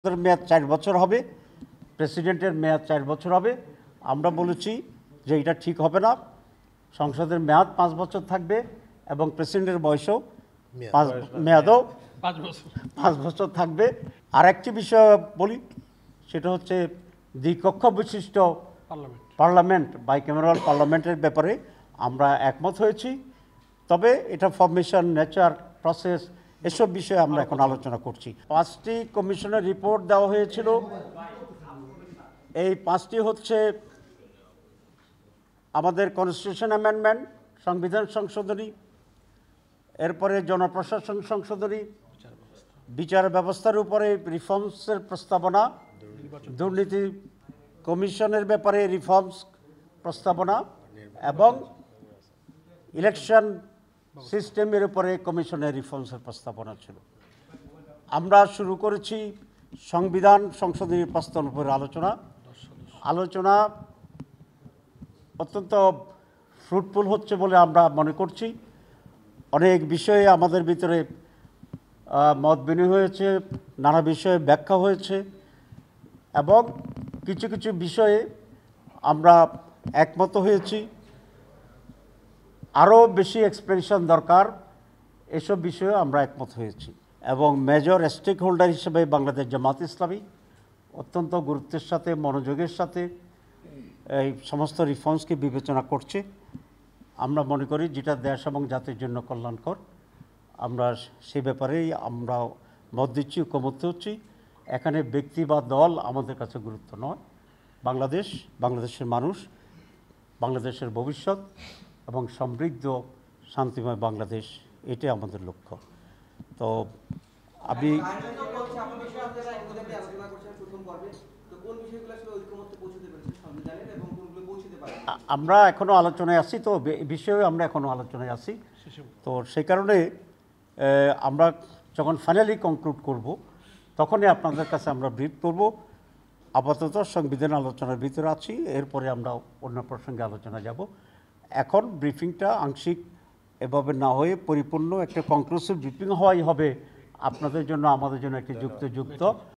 মেয়াদ 4 বছর হবে, প্রেসিডেন্টের মেয়াদ 4 বছর হবে। আমরা বলেছি যে এটা ঠিক হবে না, সংসদের মেয়াদ 5 বছর থাকবে এবং প্রেসিডেন্টের বয়সও মেয়াদও 5 বছর থাকবে। আর একটি বিষয় বলি, সেটা হচ্ছে দ্বিকক্ষ বিশিষ্ট পার্লামেন্ট, বাইক্যামেরাল পার্লামেন্টের ব্যাপারে আমরা একমত হয়েছি। তবে এটা ফরমেশন, নেচার, প্রসেস, এসব বিষয়ে আমরা এখন আলোচনা করছি। 5টি কমিশনের রিপোর্ট দেওয়া হয়েছিল। এই 5টি হচ্ছে আমাদের কনস্টিটিউশন অ্যামেন্ডমেন্ট, সংবিধান সংশোধনী, এরপরে জনপ্রশাসন সংশোধনী, বিচার ব্যবস্থার উপরে রিফর্মসের প্রস্তাবনা, দুর্নীতি কমিশনের ব্যাপারে রিফর্মস প্রস্তাবনা এবং ইলেকশন সিস্টেমের উপরে কমিশনের রিফর্মসের প্রস্তাবনা ছিল। আমরা শুরু করেছি সংবিধান সংশোধনীর প্রস্তাবের উপরে আলোচনা অত্যন্ত ফ্রুটফুল হচ্ছে বলে আমরা মনে করছি। অনেক বিষয়ে আমাদের ভিতরে মত বিনিময় হয়েছে, নানা বিষয়ে ব্যাখ্যা হয়েছে এবং কিছু কিছু বিষয়ে আমরা একমত হয়েছি। আরও বেশি এক্সপ্রেশন দরকার, এসব বিষয়ে আমরা একমত হয়েছি। এবং মেজর স্টেক হোল্ডার হিসেবে বাংলাদেশ জামাত ইসলামী অত্যন্ত গুরুত্বের সাথে, মনোযোগের সাথে এই সমস্ত রিফর্মসকে বিবেচনা করছে। আমরা মনে করি যেটা দেশ এবং জাতির জন্য কল্যাণকর, আমরা সে ব্যাপারেই আমরা মত দিচ্ছি, ঐক্যমত্য হচ্ছি। এখানে ব্যক্তি বা দল আমাদের কাছে গুরুত্ব নয়। বাংলাদেশের মানুষ, বাংলাদেশের ভবিষ্যৎ এবং সমৃদ্ধ শান্তিময় বাংলাদেশ, এটাই আমাদের লক্ষ্য। তো আমি আমরা এখনও আলোচনায় আছি, তো বিষয়ে আমরা এখনও আলোচনায় আছি। তো সেই কারণে আমরা যখন ফাইনালি কনক্লুড করব তখনই আপনাদের কাছে আমরা ব্রিফ করব। আপাতত সংবিধান আলোচনার ভিতরে আছি, এরপরে আমরা অন্য প্রসঙ্গে আলোচনা যাব। এখন ব্রিফিংটা আংশিক এভাবে না হয়ে পরিপূর্ণ একটা কনক্লুসিভ ব্রিফিং হওয়াই হবে আপনাদের জন্য, আমাদের জন্য একটি যুক্ত